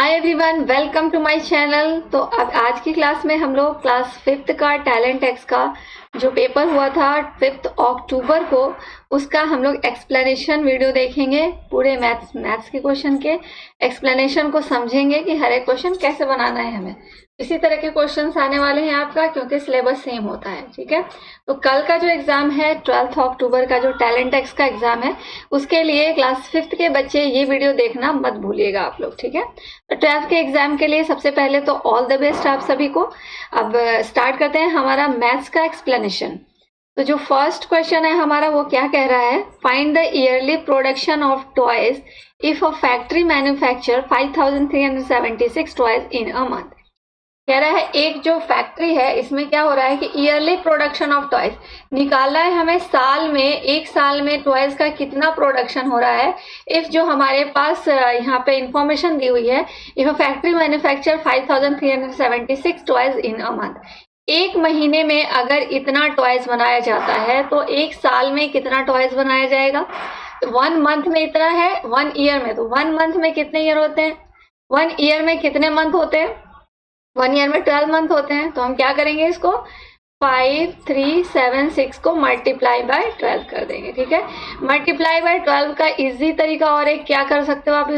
Hi everyone, welcome to my channel. तो अब आज की क्लास में हम लोग क्लास 5th का टैलेंट एक्स का जो पेपर हुआ था 5 अक्टूबर को, उसका हम लोग एक्सप्लेनेशन वीडियो देखेंगे। पूरे मैथ्स के क्वेश्चन के एक्सप्लेनेशन को समझेंगे कि हर एक क्वेश्चन कैसे बनाना है हमें। इसी तरह के क्वेश्चंस आने वाले हैं आपका, क्योंकि सिलेबस सेम होता है। ठीक है, तो कल का जो एग्जाम है 12 अक्टूबर का जो टैलेंट एक्स का एग्जाम है, उसके लिए क्लास 5th के बच्चे ये वीडियो देखना मत भूलिएगा आप लोग। ठीक है, तो 12th के एग्जाम के लिए सबसे पहले तो ऑल द बेस्ट आप सभी को। अब स्टार्ट करते हैं हमारा मैथ्स का एक्सप्लेनेशन। तो जो फर्स्ट क्वेश्चन है हमारा वो क्या कह रहा है, find the yearly production of toys if a factory manufacture 5376 toys in a month. कह रहा है एक जो फैक्ट्री है इसमें क्या हो रहा है कि ईयरली प्रोडक्शन ऑफ टॉयज निकालना है हमें, साल में, एक साल में टॉयज का कितना प्रोडक्शन हो रहा है। इफ जो हमारे पास यहाँ पे इंफॉर्मेशन दी हुई है, if a factory manufacture 5376 toys in a month, एक महीने में अगर इतना टॉयज बनाया जाता है तो एक साल में कितना टॉयज बनाया जाएगा। 1 मंथ में इतना है, 1 ईयर में, तो 1 मंथ में कितने ईयर होते हैं, 1 ईयर में कितने मंथ होते हैं, 1 ईयर में 12 मंथ होते हैं। तो हम क्या करेंगे, इसको 5376 को मल्टीप्लाई बाय 12 कर देंगे। ठीक है, मल्टीप्लाई बाय 12 का इजी तरीका और एक क्या कर सकते हो आप,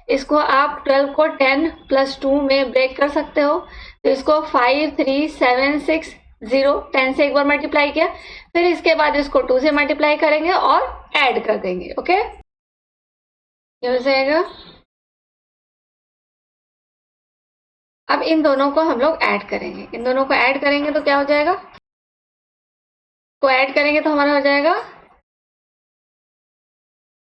इसको आप 12 को 10 + 2 में ब्रेक कर सकते हो। तो इसको 53760 10 से एक बार मल्टीप्लाई किया, फिर इसके बाद इसको 2 से मल्टीप्लाई करेंगे और ऐड कर देंगे। ओके, ये हो जाएगा। अब इन दोनों को हम लोग ऐड करेंगे, इन दोनों को ऐड करेंगे तो क्या हो जाएगा, को ऐड करेंगे तो हमारा हो जाएगा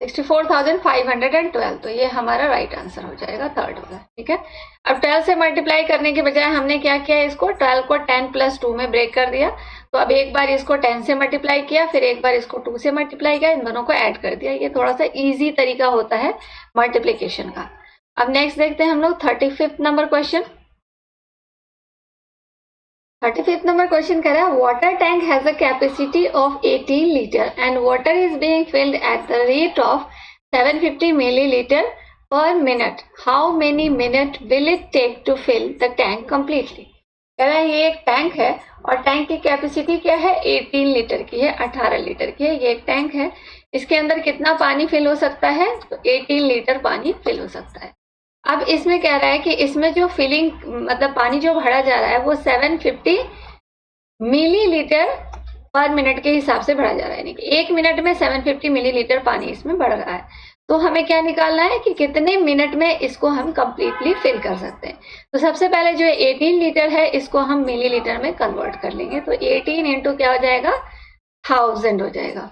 64,512। तो ये हमारा राइट आंसर हो जाएगा, थर्ड होगा। ठीक है, अब 12 से मल्टीप्लाई करने के बजाय हमने क्या किया, इसको 12 को 10 + 2 में ब्रेक कर दिया। तो अब एक बार इसको 10 से मल्टीप्लाई किया, फिर एक बार इसको 2 से मल्टीप्लाई किया, इन दोनों को ऐड कर दिया। ये थोड़ा सा ईजी तरीका होता है मल्टीप्लीकेशन का। अब नेक्स्ट देखते हैं हम लोग 35th number question. 35th number question कह रहा है, water tank has a capacity of 18 litre and water is being filled at the rate of 750 millilitre per minute. How many minute will it take to fill the tank completely. कह रहा है ये एक tank है और tank की capacity क्या है, 18 लीटर की है, 18 लीटर की है। ये एक टैंक है, इसके अंदर कितना पानी फिल हो सकता है, तो 18 लीटर पानी फिल हो सकता है। अब इसमें कह रहा है कि इसमें जो फिलिंग मतलब पानी जो भरा जा रहा है वो 750 मिलीलीटर पर मिनट के हिसाब से भरा जा रहा है, यानी कि 1 मिनट में 750 मिलीलीटर पानी इसमें बढ़ रहा है। तो हमें क्या निकालना है कि कितने मिनट में इसको हम कंप्लीटली फिल कर सकते हैं। तो सबसे पहले जो 18 लीटर है इसको हम मिलीलीटर में कन्वर्ट कर लेंगे। तो 18 इंटू क्या हो जाएगा, 1000 हो जाएगा,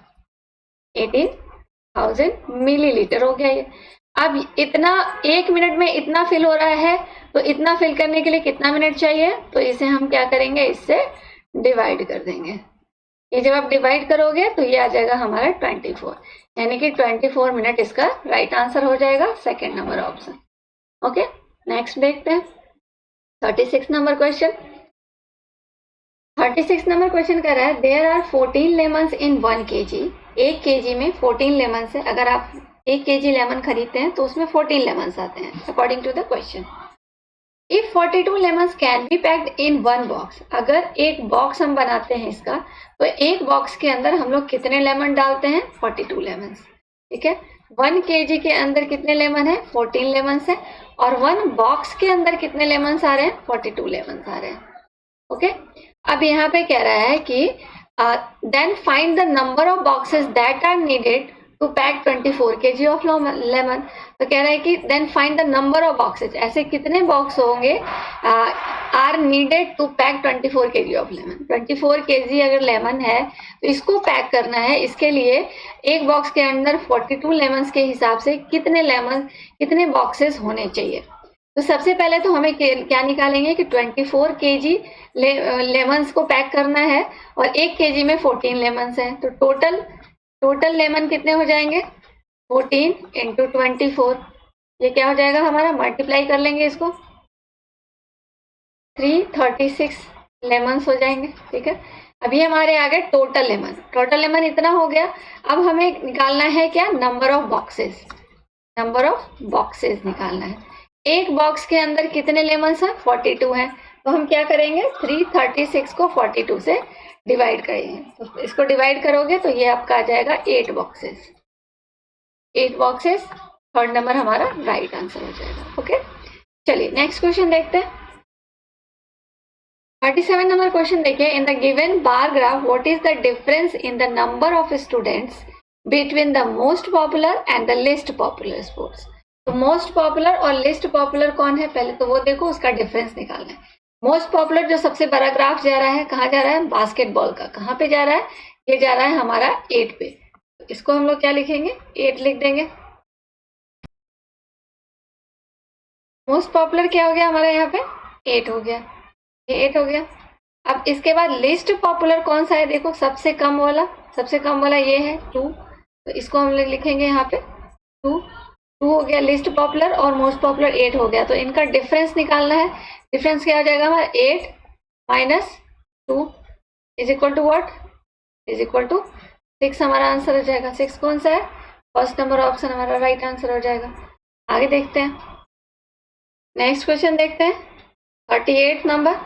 18,000 मिलीलीटर हो गया ये। अब इतना 1 मिनट में इतना फिल हो रहा है, तो इतना फिल करने के लिए कितना मिनट चाहिए, तो इसे हम क्या करेंगे, इससे डिवाइड कर देंगे। ये जब आप डिवाइड करोगे तो ये आ जाएगा हमारा 24, यानी कि 24 मिनट इसका राइट आंसर हो जाएगा, second number option. Okay, next देखते हैं 36 नंबर क्वेश्चन। 36 नंबर क्वेश्चन कर रहा है, there are 14 lemons in 1 kg। 1 kg में 14 लेमन्स है। अगर आप 1 kg लेमन खरीदते हैं तो उसमें 14 लेमन्स आते हैं according to the question. If 42 lemons can be packed in 1 box, अगर एक बॉक्स हम बनाते हैं इसका, तो एक बॉक्स के अंदर हम लोग कितने लेमन डालते हैं, 42 लेमन्स। ठीक है, 1 kg के अंदर कितने लेमन है, 14 लेमन्स है, और 1 बॉक्स के अंदर कितने लेमन्स आ रहे हैं, 42 लेमन्स आ रहे हैं। ओके, अब यहाँ पे कह रहा है कि then find the number of boxes that are needed to pack 24 kg of lemon. तो कह रहा है कि then find the number of boxes, ऐसे कितने बॉक्स होंगे are needed to pack 24 kg of lemon. 24 kg अगर लेमन है तो इसको पैक करना है, इसके लिए एक बॉक्स के अंदर 42 लेमन्स के हिसाब से कितने बॉक्सेस होने चाहिए। तो सबसे पहले तो हमें क्या निकालेंगे कि 24 kg लेमन्स को पैक करना है और 1 kg में 14 लेमन्स हैं, तो टोटल लेमन कितने हो जाएंगे, 14 इंटू 24, ये क्या हो जाएगा हमारा, मल्टीप्लाई कर लेंगे इसको, 336 लेमन्स हो जाएंगे। ठीक है, अभी हमारे आ गए टोटल लेमन इतना हो गया। अब हमें निकालना है क्या, नंबर ऑफ बॉक्सेस निकालना है। एक बॉक्स के अंदर कितने लेमन्स हैं? 42 हैं। तो हम क्या करेंगे? 336 को 42 से डिवाइड करेंगे। तो इसको डिवाइड करोगे तो ये आपका आ जाएगा 8 बॉक्सेस। 8 बॉक्सेस, थर्ड नंबर हमारा राइट आंसर हो जाएगा। ओके, चलिए नेक्स्ट क्वेश्चन देखते हैं। 37 नंबर क्वेश्चन देखिए। In the given bar graph what is the difference in the number of students between the most popular and the list popular sports. तो most popular और list popular कौन है? पहले तो वो देखो, उसका डिफरेंस निकालना है। मोस्ट पॉपुलर जो सबसे बड़ा ग्राफ जा रहा है, कहाँ जा रहा है? बास्केटबॉल का। कहाँ पे जा रहा है? ये जा रहा है हमारा 8 पे। तो इसको हम लोग क्या लिखेंगे? 8 लिख देंगे। मोस्ट पॉपुलर क्या हो गया हमारा यहाँ पे? 8 हो गया, ये 8 हो गया। अब इसके बाद लिस्ट पॉपुलर कौन सा है? देखो सबसे कम वाला, सबसे कम वाला ये है 2। तो इसको हम लोग लिखेंगे यहाँ पे 2। 2 हो गया लिस्ट पॉपुलर, और मोस्ट पॉपुलर 8 हो गया। तो इनका डिफरेंस निकालना है। डिफरेंस क्या हो जाएगा हमारा? 8 minus 2 is equal to what? Is equal to 6 हमारा आंसर हो जाएगा। 6 कौन सा है? फर्स्ट नंबर ऑप्शन हमारा राइट आंसर हो जाएगा। आगे देखते हैं, नेक्स्ट क्वेश्चन देखते हैं। 38 number.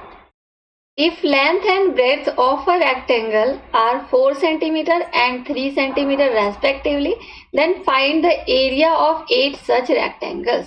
If length and breadth of a rectangle are 4 centimeter and 3 centimeter respectively, then find the area of 8 such rectangles.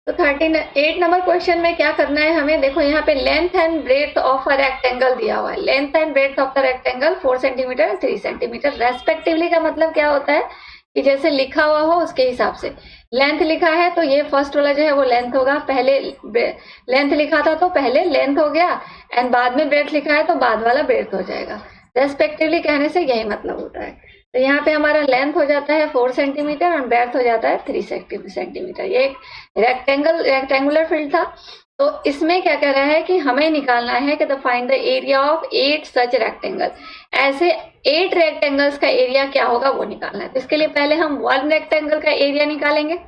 तो 38 नंबर क्वेश्चन में क्या करना है हमें? देखो यहाँ पे length and breadth of a rectangle दिया हुआ है। Length and breadth of the rectangle 4 centimetre 3 centimetre respectively का मतलब क्या होता है कि जैसे लिखा हुआ हो उसके हिसाब से। लेंथ लिखा है तो ये फर्स्ट वाला जो है वो लेंथ होगा, पहले लेंथ लिखा था तो पहले लेंथ हो गया, एंड बाद में ब्रेथ लिखा है तो बाद वाला ब्रेथ हो जाएगा। रेस्पेक्टिवली कहने से यही मतलब होता है। तो यहाँ पे हमारा लेंथ हो जाता है 4 सेंटीमीटर और ब्रेथ हो जाता है 3 सेंटीमीटर। ये एक रेक्टेंगुलर फील्ड था। तो इसमें क्या कह रहा है कि हमें निकालना है कि the find the area of 8 such rectangle. ऐसे 8 रेक्टेंगल्स का एरिया क्या होगा वो निकालना है। तो इसके लिए पहले हम 1 रेक्टेंगल का एरिया निकालेंगे।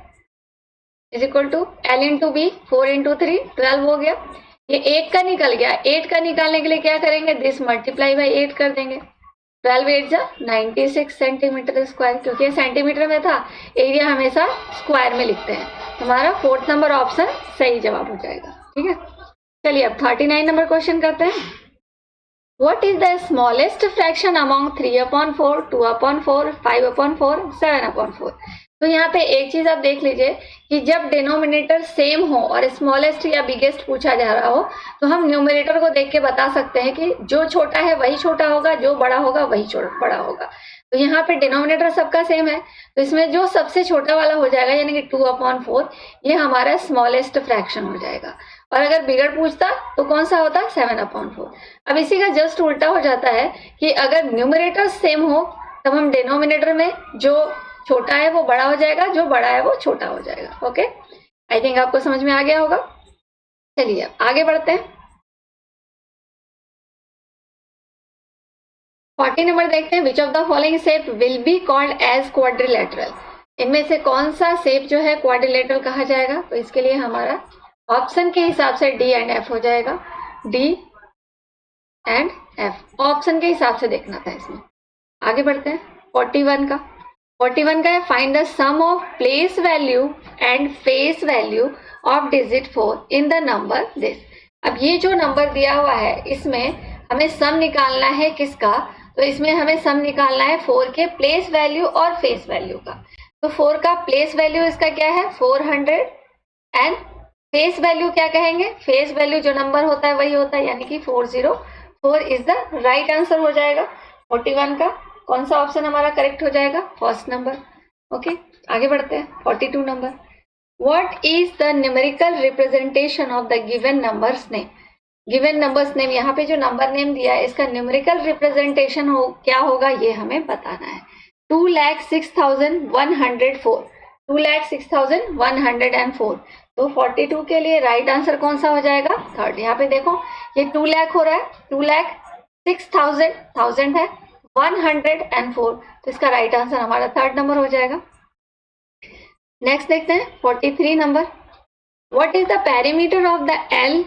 Is equal to L into B, 4 into 3 12 हो गया। ये 8 का निकल गया। 8 का निकालने के लिए क्या करेंगे? दिस मल्टीप्लाई बाई 8 कर देंगे। 12 8 जा 96 सेंटीमीटर स्क्वायर, क्योंकि ये सेंटीमीटर में था, एरिया हमेशा स्क्वायर में लिखते हैं। हमारा 4th नंबर ऑप्शन सही जवाब हो जाएगा। ठीक है, चलिए अब 39 नंबर क्वेश्चन करते हैं। What is the smallest fraction among 3/4, 2/4, 5/4, 7/4? तो यहाँ पे एक चीज आप देख लीजिए कि जब डिनोमिनेटर सेम हो और स्मॉलेस्ट या बिगेस्ट पूछा जा रहा हो तो हम न्यूमरेटर को देख के बता सकते हैं कि जो छोटा है वही छोटा होगा, जो बड़ा होगा वही बड़ा होगा। तो यहाँ पे डिनोमिनेटर सबका सेम है, तो इसमें जो सबसे छोटा वाला हो जाएगा यानी कि 2/4, ये हमारा स्मॉलेस्ट फ्रैक्शन हो जाएगा। और अगर बिगड़ पूछता तो कौन सा होता? 7/4। अब इसी का जस्ट उल्टा हो जाता है कि अगर न्यूमरेटर सेम हो तब हम डिनोमिनेटर में जो छोटा है वो बड़ा हो जाएगा, जो बड़ा है वो छोटा हो जाएगा। ओके, आई थिंक आपको समझ में आ गया होगा। चलिए आगे बढ़ते हैं। 40 नंबर देखते हैं। Which of the following shape will be called as quadrilateral? इनमें से कौन सा शेप जो है क्वाड्रिलेटरल कहा जाएगा? तो इसके लिए हमारा ऑप्शन के हिसाब से डी एंड एफ हो जाएगा। डी एंड एफ ऑप्शन के हिसाब से देखना था इसमें। आगे बढ़ते हैं। 41 का है find the sum of place value and face value of digit 4 in the number this. अब ये जो नंबर दिया हुआ है इसमें हमें सम निकालना है किसका? तो इसमें हमें सम निकालना है 4 के प्लेस वैल्यू और फेस वैल्यू का। तो 4 का प्लेस वैल्यू इसका क्या है? 400, एंड फेस वैल्यू क्या कहेंगे? फेस वैल्यू जो नंबर होता है वही होता है, यानी कि 404 इज द राइट आंसर हो जाएगा। 41 का कौन सा ऑप्शन हमारा करेक्ट हो जाएगा? First number. ओके, आगे बढ़ते हैं। 42 number. What is the numerical representation of the given numbers name? Given numbers name, यहाँ पे जो नंबर नेम दिया है इसका न्यूमेरिकल रिप्रेजेंटेशन क्या होगा ये हमें बताना है। 2,06,104, 2,06,104। तो 42 के लिए राइट आंसर कौन सा हो जाएगा? थर्ड। यहाँ पे देखो ये 2 लाख हो रहा है, 2,06,000 1000 है, 104, तो इसका राइट आंसर हमारा थर्ड नंबर हो जाएगा। नेक्स्ट देखते हैं 43 number. What is the perimeter of the L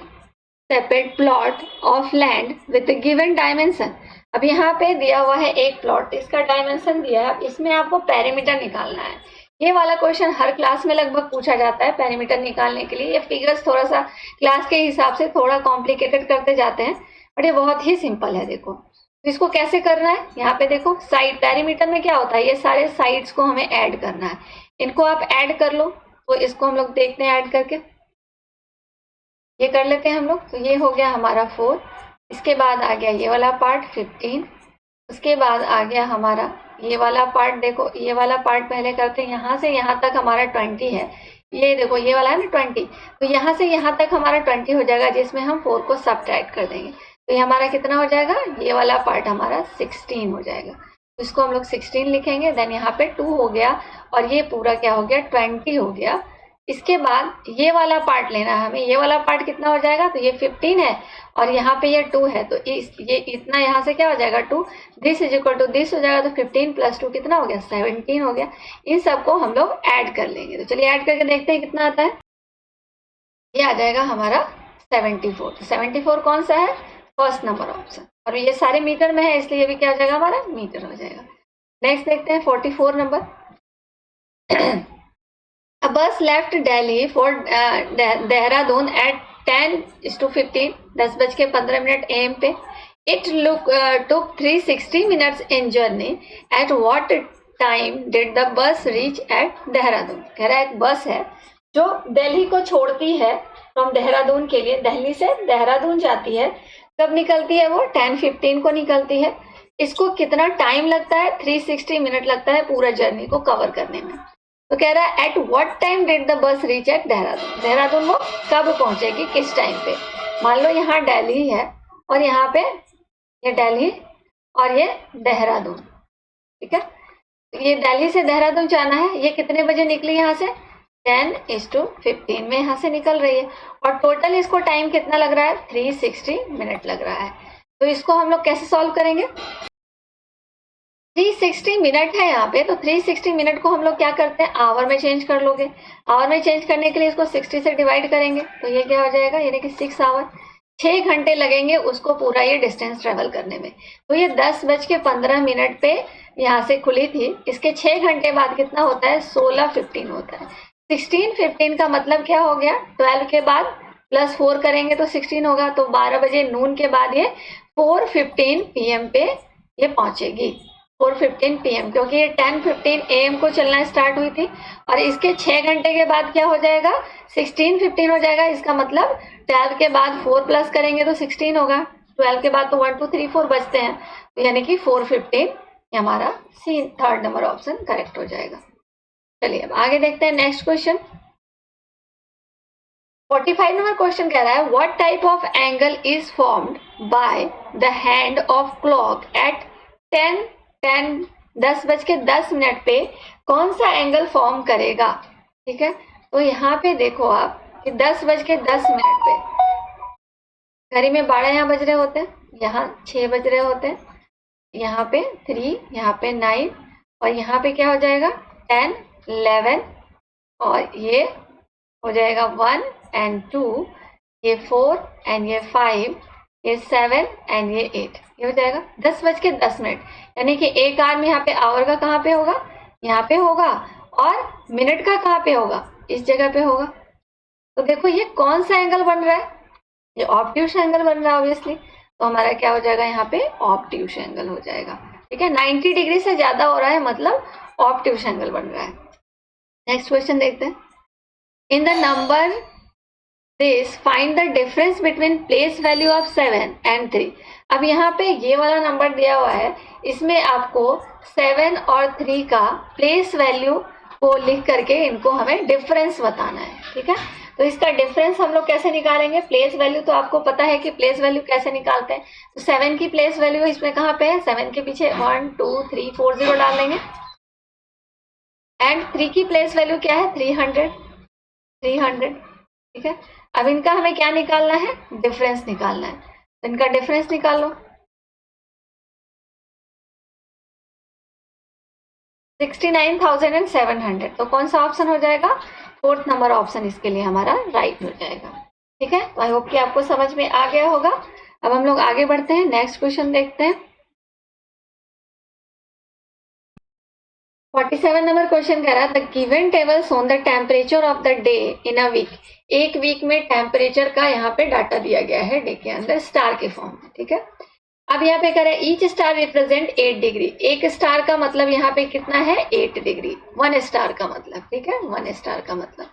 separate plot of land with the given dimension? अब यहाँ पे दिया हुआ है एक प्लॉट, इसका डायमेंशन दिया है। अब इसमें आपको पेरीमीटर निकालना है ये वाला क्वेश्चन हर क्लास में लगभग पूछा जाता है पेरीमीटर निकालने के लिए। ये फिगर्स थोड़ा सा क्लास के हिसाब से थोड़ा कॉम्प्लिकेटेड करते जाते हैं, बट ये बहुत ही सिंपल है। देखो तो इसको कैसे करना है, यहाँ पे देखो साइड पेरीमीटर में क्या होता है, ये सारे साइड्स को हमें ऐड करना है। इनको आप ऐड कर लो, तो इसको हम लोग देखते हैं ऐड करके। ये कर लेते हैं हम लोग, तो ये हो गया हमारा 4। इसके बाद आ गया ये वाला पार्ट 15। उसके बाद आ गया हमारा ये वाला पार्ट। देखो ये वाला पार्ट पहले करते हैं, यहाँ से यहाँ तक हमारा 20 है। ये देखो ये वाला है ना 20, तो यहाँ से यहाँ तक हमारा 20 हो जाएगा, जिसमें हम 4 को सब्ट्रैक्ट कर देंगे। तो ये हमारा कितना हो जाएगा, ये वाला पार्ट हमारा 16 हो जाएगा। तो इसको हम लोग 16 लिखेंगे। देन यहाँ पे 2 हो गया, और ये पूरा क्या हो गया, 20 हो गया। इसके बाद ये वाला पार्ट लेना है हमें। ये वाला पार्ट कितना हो जाएगा, तो ये 15 है, और यहाँ पे ये 2 है, तो ये इतना यहाँ से क्या हो जाएगा 2, this is equal to this हो जाएगा। तो 15 प्लस 2 कितना हो गया, 17 हो गया। इन सबको हम लोग ऐड कर लेंगे। तो चलिए ऐड करके देखते हैं कितना आता है। ये आ जाएगा हमारा 74। तो 74 कौन सा है, फर्स्ट नंबर ऑप्शन, और ये सारे मीटर में है, इसलिए ये भी क्या हो जाएगा, हमारा मीटर हो जाएगा। नेक्स्ट देखते हैं 44 number. A bus left Delhi for Dehradun at 10:15, 10:15 AM पे. It took 360 minutes in journey. At what time did the bus reach at Dehradun? कह रहा है एक बस है जो दिल्ली को छोड़ती है फ्रॉम देहरादून के लिए, दिल्ली से देहरादून जाती है। कब निकलती है वो, 10:15 को निकलती है। इसको कितना टाइम लगता है, 360 मिनट लगता है पूरा जर्नी को कवर करने में। तो कह रहा है at what time did the bus reach at Dehradun, Dehradun वो कब पहुंचेगी, किस टाइम पे। मान लो यहाँ दिल्ली है, और यहाँ पे ये दिल्ली और ये देहरादून, ठीक है। ये दिल्ली से देहरादून जाना है। ये कितने बजे निकली यहाँ से, 10:15 में यहाँ से निकल रही है, और टोटल इसको टाइम कितना लग रहा है, 360 मिनट लग रहा है। तो इसको हम लोग कैसे सॉल्व करेंगे, 360 मिनट है यहाँ पे, तो 360 मिनट को हम लोग क्या करते हैं, आवर में चेंज कर लोगे। आवर में चेंज करने के लिए इसको 60 से डिवाइड करेंगे, तो ये क्या हो जाएगा, यानी कि 6 आवर, 6 घंटे लगेंगे उसको पूरा ये डिस्टेंस ट्रेवल करने में। तो ये 10:15 पे यहाँ से खुली थी। इसके 6 घंटे बाद कितना होता है, 16:15 होता है। 16:15 का मतलब क्या हो गया, 12 के बाद प्लस 4 करेंगे तो 16 होगा। तो 12 बजे नून के बाद ये 4:15 PM पे ये पहुंचेगी, 4:15 PM, क्योंकि ये 10:15 AM को चलना स्टार्ट हुई थी। और इसके 6 घंटे के बाद क्या हो जाएगा, 16:15 हो जाएगा। इसका मतलब 12 के बाद 4 प्लस करेंगे तो 16 होगा। 12 के बाद तो 1 2 3 4 बचते हैं, तो यानी कि 4:15 हमारा सी, थर्ड नंबर ऑप्शन करेक्ट हो जाएगा। चलिए अब आगे देखते हैं नेक्स्ट क्वेश्चन। 45 नंबर क्वेश्चन कह रहा है what type of angle is formed by the hand of clock at 10:10 पे कौन सा एंगल फॉर्म करेगा, ठीक है। तो यहाँ पे देखो आप कि 10:10 पे घड़ी में 12 यहाँ बज रहे होते हैं, यहाँ 6 बज रहे होते हैं, यहाँ पे 3, यहाँ पे 9, और यहाँ पे क्या हो जाएगा 10, 11, और ये हो जाएगा 1 and 2, ये 4 and ये 5, ये 7 and ये 8, ये हो जाएगा 10:10। यानी कि एक आर्म यहाँ पे आवर का कहाँ पे होगा, यहाँ पे होगा, और मिनट का कहाँ पे होगा, इस जगह पे होगा। तो देखो ये कौन सा एंगल बन रहा है, ये ऑब्ट्यूस एंगल बन रहा है ऑब्वियसली। तो हमारा क्या हो जाएगा, यहाँ पे ऑब्ट्यूस एंगल हो जाएगा, ठीक है। 90 डिग्री से ज्यादा हो रहा है, मतलब ऑब्ट्यूस एंगल बन रहा है। नेक्स्ट क्वेश्चन देखते हैं। इन the number this find the difference between place value of 7 and 3। अब यहाँ पे ये वाला नंबर दिया हुआ है, इसमें आपको 7 और 3 का प्लेस वैल्यू को लिख करके इनको हमें डिफरेंस बताना है, ठीक है। तो इसका डिफरेंस हम लोग कैसे निकालेंगे, प्लेस वैल्यू तो आपको पता है कि प्लेस वैल्यू कैसे निकालते हैं। तो 7 की प्लेस वैल्यू इसमें कहाँ पे है, 7 के पीछे 1 2 3 4 0 डाल देंगे, एंड 3 की प्लेस वैल्यू क्या है, 300, ठीक है। अब इनका हमें क्या निकालना है, डिफरेंस निकालना है। तो इनका डिफरेंस निकालो, 69,700। तो कौन सा ऑप्शन हो जाएगा, फोर्थ नंबर ऑप्शन इसके लिए हमारा राइट हो जाएगा, ठीक है। तो आई होप कि आपको समझ में आ गया होगा। अब हम लोग आगे बढ़ते हैं, नेक्स्ट क्वेश्चन देखते हैं। 47 नंबर क्वेश्चन कह रहा है the given tables on the temperature of the day in a week. एक वीक में टेम्परेचर का यहाँ पे डाटा दिया गया है डे के अंदर स्टार के फॉर्म में, ठीक है। अब यहाँ पे कह रहा है ईच स्टार रिप्रेजेंट 8 डिग्री। एक स्टार का मतलब यहाँ पे कितना है 8 डिग्री, 1 स्टार का मतलब, ठीक है, 1 स्टार का मतलब।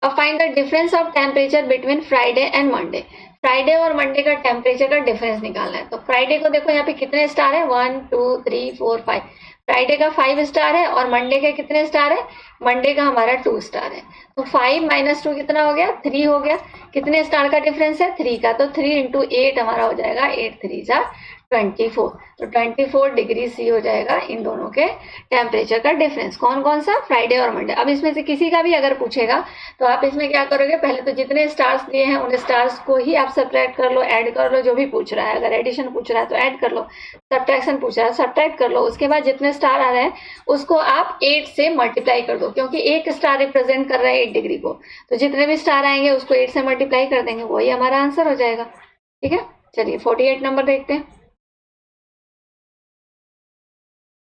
अब find the difference of temperature between Friday and Monday. Friday और मंडे का टेम्परेचर का डिफरेंस निकालना है। तो फ्राइडे को देखो यहाँ पे कितने स्टार है 1 2 3 4 5। फ्राइडे का 5 स्टार है और मंडे के कितने स्टार है, मंडे का हमारा 2 स्टार है। तो 5 माइनस 2 कितना हो गया 3 हो गया। कितने स्टार का डिफरेंस है 3 का, तो 3 इंटू 8 हमारा हो जाएगा 8 3 जा 24। तो 24 डिग्री सी हो जाएगा इन दोनों के टेम्परेचर का डिफरेंस। कौन कौन सा, फ्राइडे और मंडे। अब इसमें से किसी का भी अगर पूछेगा तो आप इसमें क्या करोगे, पहले तो जितने स्टार्स दिए हैं उन स्टार्स को ही आप सब्ट्रैक्ट कर लो, ऐड कर लो, जो भी पूछ रहा है। अगर एडिशन पूछ रहा है तो ऐड कर लो, सब्ट्रैक्शन पूछ रहा है सब्ट्रैक्ट कर लो। उसके बाद जितने स्टार आ रहे हैं उसको आप 8 से मल्टीप्लाई कर दो, क्योंकि एक स्टार रिप्रेजेंट कर रहा है 8 डिग्री को, तो जितने भी स्टार आएंगे उसको 8 से मल्टीप्लाई कर देंगे, वही हमारा आंसर हो जाएगा, ठीक है। चलिए 48 नंबर देखते हैं।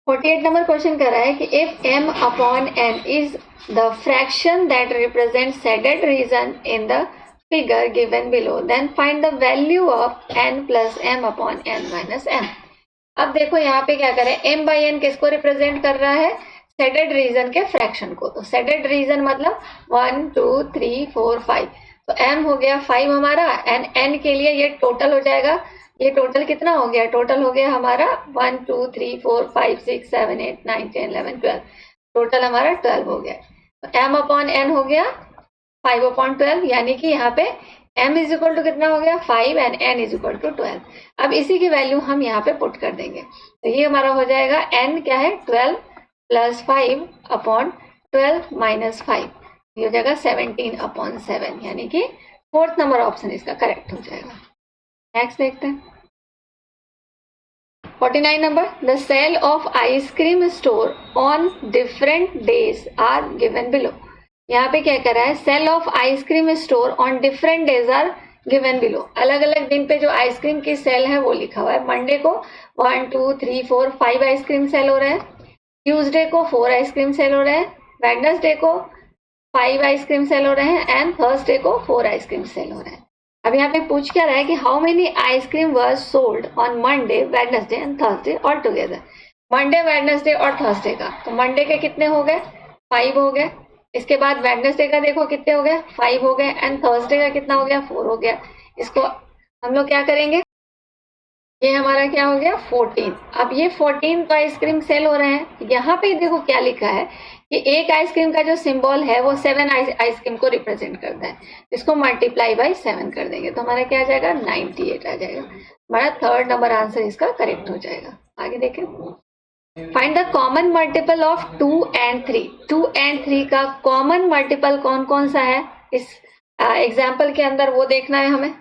48 नंबर क्वेश्चन कर रहा है कि if m upon n is the fraction that represent shaded region in the figure given below, then find the value of n plus m upon n minus m। अब देखो यहाँ पे क्या करें, m बाई n किसको represent कर रहा है, शेडेड रीजन के फ्रैक्शन को। तो शेडेड रीजन मतलब 1 2 3 4 5, तो m हो गया 5 हमारा, एंड n के लिए ये टोटल हो जाएगा। ये टोटल कितना हो गया, टोटल हो गया हमारा 1 2 3 4 5 6 7 8 9 10 11 12, टोटल हमारा 12 हो गया। तो m अपॉन n हो गया 5 अपॉन 12, यानी कि यहाँ पे m इज इक्वल टू कितना हो गया 5 and n is equal to 12। अब इसी की वैल्यू हम यहाँ पे पुट कर देंगे, तो ये हमारा हो जाएगा n क्या है 12 प्लस 5 अपॉन 12 माइनस 5, ये हो जाएगा 17 अपॉन 7, यानी कि 4th नंबर ऑप्शन इसका करेक्ट हो जाएगा। नेक्स्ट देखते हैं 49 number, the sale of ice cream store on different days are given below. यहाँ पे क्या कर रहा है, sale of ice cream store on different days are given below. अलग अलग दिन पे जो आइसक्रीम की सेल है वो लिखा हुआ है। मंडे को 1 2 3 4 5 आइसक्रीम सेल हो रहे हैं, ट्यूसडे को 4 आइसक्रीम सेल हो रहे हैं, वेडनेसडे को 5 आइसक्रीम सेल हो रहे हैं, एंड थर्सडे को 4 आइसक्रीम सेल हो रहे हैं। अब यहाँ पे पूछ क्या रहा है कि how many ice cream was sold on Monday Wednesday and Thursday all together. Monday Wednesday और थर्सडे का, तो मंडे के कितने हो गए 5 हो गए, इसके बाद वेडनेसडे का देखो कितने हो गए 5 हो गए, एंड थर्सडे का कितना हो गया 4 हो गया। इसको हम लोग क्या करेंगे, ये हमारा क्या हो गया 14। अब ये 14 तो आइसक्रीम सेल हो रहे हैं। यहाँ पे देखो क्या लिखा है कि एक आइसक्रीम का जो सिंबल है वो 7 आइसक्रीम को रिप्रेजेंट करता है, इसको मल्टीप्लाई बाई 7 कर देंगे तो हमारा क्या आ जाएगा 98 आ जाएगा। हमारा 3rd नंबर आंसर इसका करेक्ट हो जाएगा। आगे देखें, find the common multiple of 2 and 3। 2 and 3 का कॉमन मल्टीपल कौन कौन सा है इस एग्जाम्पल के अंदर, वो देखना है हमें।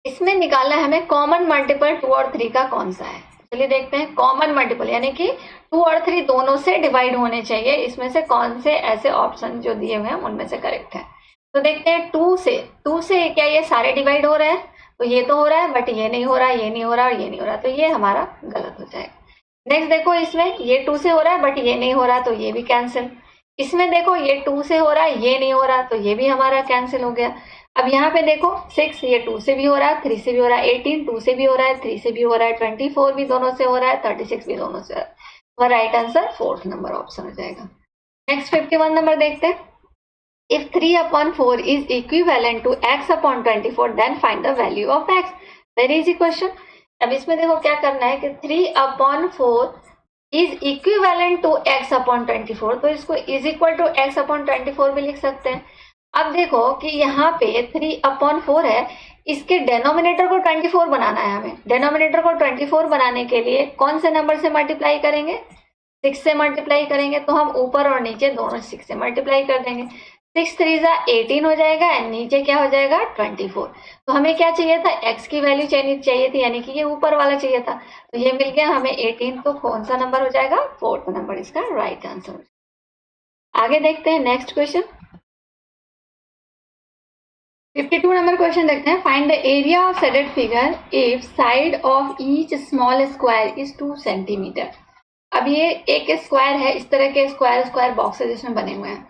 इसमें निकालना है हमें कॉमन मल्टीपल 2 और 3 का कौन सा है। चलिए देखते हैं, कॉमन मल्टीपल यानी कि 2 और 3 दोनों से डिवाइड होने चाहिए, इसमें से कौन से ऐसे ऑप्शन जो दिए हुए हैं उनमें से करेक्ट है। तो देखते हैं 2 से क्या ये सारे डिवाइड हो रहे हैं, तो ये तो हो रहा है बट ये नहीं हो रहा, ये नहीं हो रहा और ये नहीं हो रहा, तो ये हमारा गलत हो जाएगा। नेक्स्ट देखो, इसमें ये 2 से हो रहा है बट ये नहीं हो रहा, तो ये भी कैंसिल। इसमें देखो ये 2 से हो रहा है, ये नहीं हो रहा, तो ये भी हमारा कैंसिल हो गया। अब यहाँ पे देखो 6, ये 2 से भी हो रहा है 3 से भी हो रहा है, 18 2 से भी हो रहा है 3 से भी हो रहा है, 24 भी दोनों से हो रहा है, 36 भी दोनों से हो रहा है। हमारा right answer 4th number option हो जाएगा। नेक्स्ट 51 नंबर देखते हैं, if 3 upon 4 is equivalent to x upon 24 then find the value of x। Very easy question. अब इसमें देखो क्या करना है कि 3 upon 4 is equivalent to x upon 24, तो इसको is equal to x upon 24 भी लिख सकते हैं। अब देखो कि यहाँ पे 3 अपॉन 4 है, इसके डेनोमिनेटर को 24 बनाना है हमें। डेनोमिनेटर को 24 बनाने के लिए कौन से नंबर से मल्टीप्लाई करेंगे, 6 से मल्टीप्लाई करेंगे, तो हम ऊपर और नीचे दोनों 6 से मल्टीप्लाई कर देंगे। 6 3 जा 18 हो जाएगा एंड नीचे क्या हो जाएगा 24। तो हमें क्या चाहिए था, x की वैल्यू चाहिए थी, यानी कि ये ऊपर वाला चाहिए था, तो ये मिल गया हमें 18, तो कौन सा नंबर हो जाएगा 4th नंबर इसका राइट आंसर। आगे देखते हैं नेक्स्ट क्वेश्चन 52 नंबर क्वेश्चन देखते हैं, find the area of shaded figure if side of each small square is 2 centimetre. अब ये एक स्क्वायर है, इस तरह के स्क्वायर बॉक्सेस इसमें बने हुए हैं,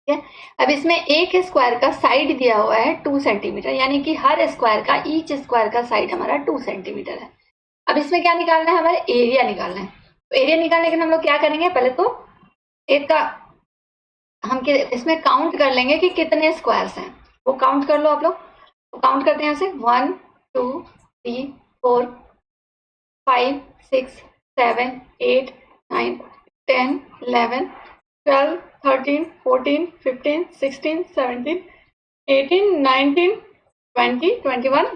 ठीक है। अब इसमें एक स्क्वायर का साइड दिया हुआ है 2 सेंटीमीटर, यानी कि हर स्क्वायर का, ईच स्क्वायर का साइड हमारा 2 सेंटीमीटर है। अब इसमें क्या निकालना है, हमारे एरिया निकालना है। तो एरिया निकालने के लिए हम लोग क्या करेंगे, पहले तो एक का हम इसमें काउंट कर लेंगे कि कितने स्क्वायर्स हैं, वो काउंट कर लो आप लोग। तो काउंट करते हैं यहाँ से 1 2 3 4 5 6 7 8 9 10 11 12 13 14 15 16 17 18 19 20 21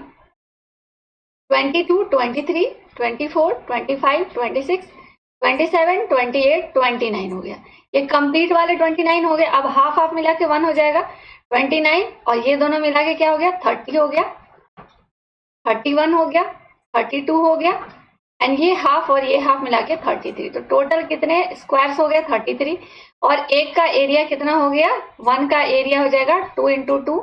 22 23 24 25 26 27 28 29 हो गया। ये कंप्लीट वाले 29 हो गए। अब हाफ हाफ मिला के 1 हो जाएगा 29, और ये दोनों मिला के क्या हो गया 30 हो गया, 31 हो गया, 32 हो गया, एंड ये हाफ और ये हाफ मिला के 33। तो टोटल कितने स्क्वायर्स हो गए 33, और एक का एरिया कितना हो गया, 1 का एरिया हो जाएगा 2 इंटू 2,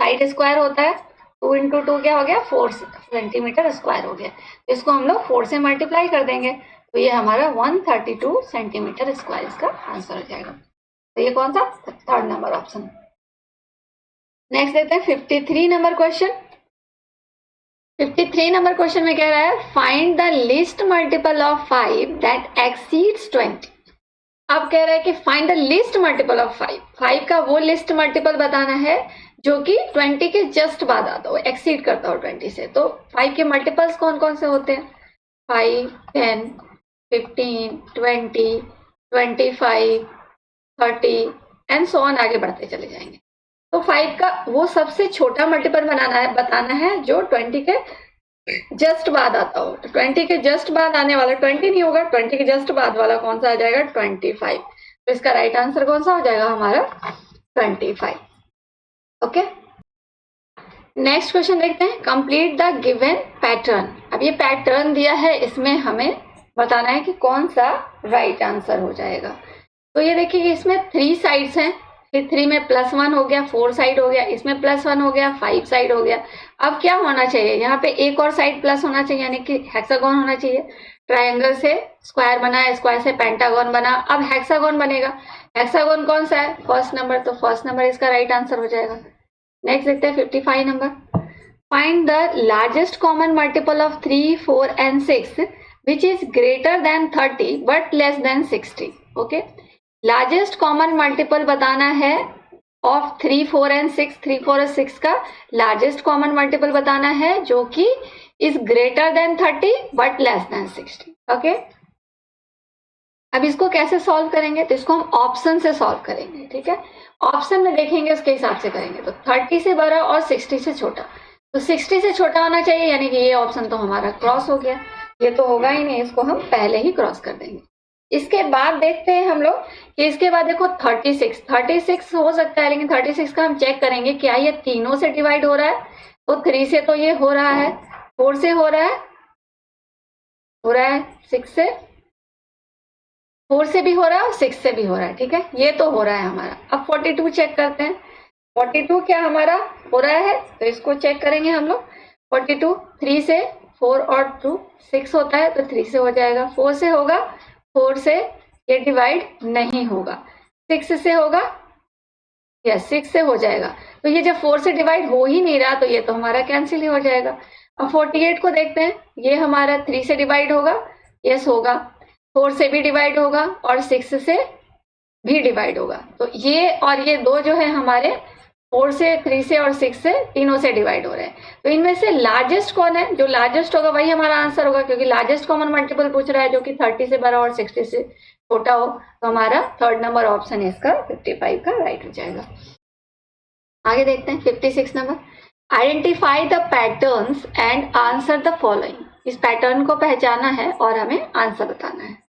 साइड स्क्वायर होता है, 2 इंटू 2 क्या हो गया 4 सेंटीमीटर स्क्वायर हो गया। तो इसको हम लोग 4 से मल्टीप्लाई कर देंगे, तो ये हमारा 132 सेंटीमीटर स्क्वायर इसका आंसर हो जाएगा। तो ये कौन सा, थर्ड नंबर ऑप्शन। नेक्स्ट देखते हैं 53 नंबर क्वेश्चन। 53 नंबर क्वेश्चन में कह रहा है find the list multiple of 5 that exceeds 20। अब कह रहा है कि find the list multiple of 5, 5 का वो लिस्ट मल्टीपल बताना है जो कि 20 के जस्ट बाद आता हो, एक्सीड करता हो 20 से। तो 5 के मल्टीपल्स कौन कौन से होते हैं, 5 10 15 20 25 30 एंड सो ऑन, आगे बढ़ते चले जाएंगे। तो 5 का वो सबसे छोटा मल्टीपल बताना है जो 20 के जस्ट बाद आता हो। तो 20 के जस्ट बाद आने वाला 20 नहीं होगा, 20 के जस्ट बाद वाला कौन सा आ जाएगा 25। तो इसका राइट आंसर कौन सा हो जाएगा हमारा 25। ओके, नेक्स्ट क्वेश्चन देखते हैं कंप्लीट द गिवन पैटर्न। अब ये पैटर्न दिया है, इसमें हमें बताना है कि कौन सा राइट आंसर हो जाएगा। तो ये देखिए इसमें 3 साइड्स हैं, फिर 3 में +1 हो गया, 4 साइड हो गया, इसमें +1 हो गया, 5 साइड हो गया। अब क्या होना चाहिए, यहाँ पे एक और साइड प्लस होना चाहिए, यानी कि हेक्सागोन होना चाहिए। ट्रायंगल से स्क्वायर बना, स्क्वायर से पेंटागन बना, अब हेक्सागोन बनेगा। हेक्सागोन कौन सा है, फर्स्ट नंबर, तो फर्स्ट नंबर इसका राइट आंसर हो जाएगा। नेक्स्ट देखते हैं 55 number. Find the largest common multiple of 3 4 and 6 which is greater than 30 but less than 60। Okay, largest common multiple बताना है ऑफ 3 4 एंड 6, 3 4 और 6 का लार्जेस्ट कॉमन मल्टीपल बताना है जो कि is greater than 30 but less than 60। Okay, अब इसको कैसे सॉल्व करेंगे, तो इसको हम ऑप्शन से सॉल्व करेंगे। ठीक है, ऑप्शन में देखेंगे उसके हिसाब से करेंगे। तो 30 से बड़ा और 60 से छोटा, तो 60 से छोटा होना चाहिए, यानी कि ये ऑप्शन तो हमारा क्रॉस हो गया, ये तो होगा ही नहीं, इसको हम पहले ही क्रॉस कर देंगे। इसके बाद देखते हैं हम लोग कि इसके बाद देखो 36 हो सकता है, लेकिन 36 का हम चेक करेंगे क्या ये तीनों से डिवाइड हो रहा है। तो 3 से तो ये हो रहा है, 4 से हो रहा है, 6 से, 4 से भी हो रहा है और 6 से भी हो रहा है। ठीक है, ये तो हो रहा है हमारा। अब 42 चेक करते हैं, 42 क्या हमारा हो रहा है, तो इसको चेक करेंगे हम लोग। 42 3 से, 4 और 2 6 होता है, तो 3 से हो जाएगा। 4 से होगा, 4 से ये डिवाइड नहीं होगा। 6 से होगा, यस 6 से हो जाएगा। तो ये जब 4 से डिवाइड हो ही नहीं रहा, तो ये तो हमारा कैंसिल ही हो जाएगा। अब 48 को देखते हैं, ये हमारा 3 से डिवाइड होगा, यस होगा, 4 से भी डिवाइड होगा और 6 से भी डिवाइड होगा। तो ये और ये दो जो है हमारे 4 से, 3 से और 6 से, तीनों से डिवाइड हो रहे हैं। तो इनमें से लार्जेस्ट कौन है, जो लार्जेस्ट होगा वही हमारा आंसर होगा, क्योंकि लार्जेस्ट कॉमन मल्टीपल पूछ रहा है जो कि 30 से बड़ा और 60 से छोटा हो। तो हमारा थर्ड नंबर ऑप्शन है इसका 55 का राइट हो जाएगा। आगे देखते हैं 56 number. Identify the patterns and answer the following. इस पैटर्न को पहचाना है और हमें आंसर बताना है।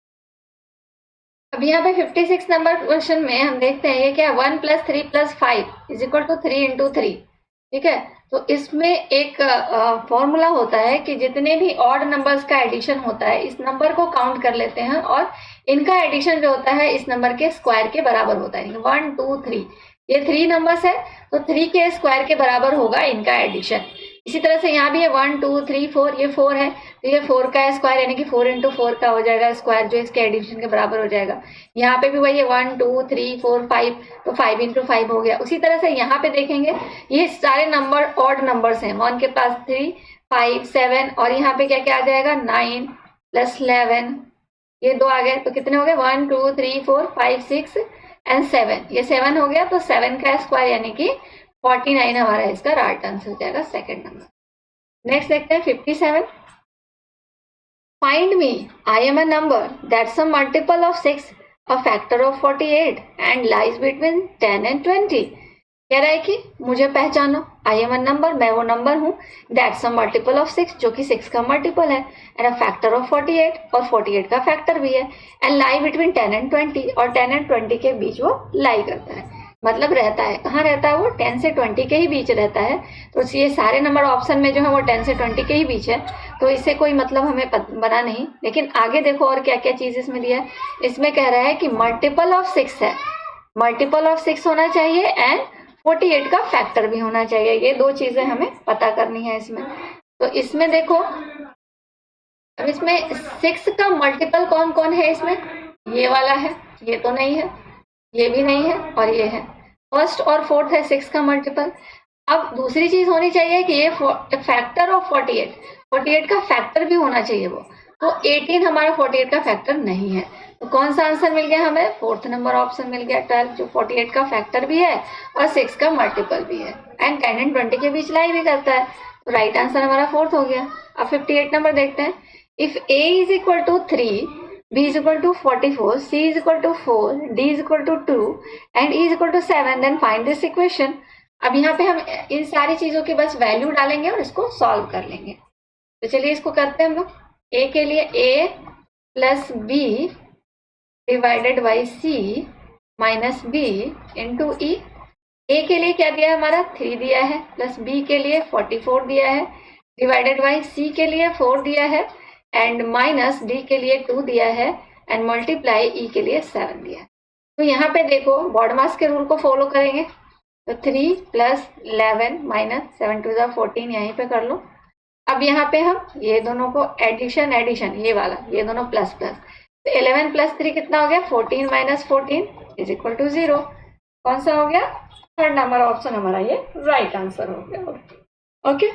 अब यहाँ पे 56 नंबर क्वेश्चन में हम देखते हैं ये क्या, 1 + 3 + 5 इज इक्वल टू 3 × 3। ठीक है, तो इसमें एक फॉर्मूला होता है कि जितने भी ऑड नंबर्स का एडिशन होता है इस नंबर को काउंट कर लेते हैं और इनका एडिशन जो होता है इस नंबर के स्क्वायर के बराबर होता है। 1 2 3, ये 3 नंबर्स है, तो 3 के स्क्वायर के बराबर होगा इनका एडिशन। इसी तरह से यहाँ भी है 1 2 3 4, ये 4 है तो ये 4 का स्क्वायर यानी कि 4 इंटू 4 का हो जाएगा स्क्वायर, जो इसके एडिशन के बराबर हो जाएगा। यहाँ पे भी वही है 1 2 3 4 5, तो 5 इंटू 5 हो गया। उसी तरह से यहाँ पे देखेंगे ये सारे नंबर ऑड नंबर्स हैं, 1 के पास 3 5 7, और यहाँ पे क्या क्या आ जाएगा 9 प्लस 11, ये 2 आ गए तो कितने हो गए 1 2 3 4 5 6 एंड 7, ये 7 हो गया तो 7 का स्क्वायर यानी कि 49 हमारा इसका राइट आंसर हो जाएगा सेकंड नंबर। नेक्स्ट देखते हैं 57। Find me I am a number that's a multiple of 6, a factor of 48 and lies between 10 and 20। कह रहा है कि मुझे पहचानो, आई एम अ नंबर, मैं वो नंबर हूँ, दैट्स अ मल्टीपल ऑफ 6, जो कि 6 का मल्टीपल है, एंड अ फैक्टर ऑफ 48, और 48 का फैक्टर भी है, एंड लाई बिटवीन 10 एंड 20, और 10 एंड 20 के बीच वो लाई करता है, मतलब रहता है। कहाँ रहता है वो 10 से 20 के ही बीच रहता है। तो ये सारे नंबर ऑप्शन में जो है वो 10 से 20 के ही बीच है, तो इससे कोई मतलब हमें बना नहीं। लेकिन आगे देखो और क्या क्या चीज इसमें दिया है। इसमें कह रहा है कि मल्टीपल ऑफ 6 है, मल्टीपल ऑफ 6 होना चाहिए एंड 48 का फैक्टर भी होना चाहिए। ये दो चीजें हमें पता करनी है इसमें। तो इसमें देखो, अब इसमें 6 का मल्टीपल कौन कौन है इसमें, ये वाला है, ये तो नहीं है, ये भी नहीं है, और ये है। फर्स्ट और फोर्थ है 6 का मल्टीपल। अब दूसरी चीज होनी चाहिए कि ये फैक्टर ऑफ 48, 48 का फैक्टर भी होना चाहिए वो। तो 18 हमारा 48 का फैक्टर नहीं है, तो कौन सा आंसर मिल गया हमें, फोर्थ नंबर ऑप्शन मिल गया 12, जो 48 का फैक्टर भी है और 6 का मल्टीपल भी है, एंड 10 एंड 20 के बीच लाई भी करता है। तो राइट आंसर हमारा फोर्थ हो गया। अब 58 नंबर देखते हैं। If a is equal to 3, b is equal to 44, c is equal to 4, d is equal to 2 and e is equal to 7, then find this equation। अब यहाँ पे हम इन सारी चीजों की बस वैल्यू डालेंगे और इसको सॉल्व कर लेंगे। तो चलिए इसको करते हैं हम लोग। a के लिए a plus b divided by c minus b into E. a के लिए क्या दिया है हमारा 3 दिया है, प्लस b के लिए 44 दिया है, डिवाइडेड बाई c के लिए 4 दिया है, एंड माइनस डी के लिए 2 दिया है, एंड मल्टीप्लाई ई के लिए 7 दिया है। तो यहाँ पे देखो बॉडमास के रूल को फॉलो करेंगे। तो 3 प्लस 11 माइनस 7 टू 14 यहीं पे कर लो। अब यहाँ पे हम ये दोनों को एडिशन ये वाला, ये दोनों प्लस प्लस, तो 11 प्लस 3 कितना हो गया 14 माइनस 14 इज इक्वल टू 0। कौन सा हो गया, थर्ड नंबर ऑप्शन हमारा ये राइट आंसर हो गया। ओके।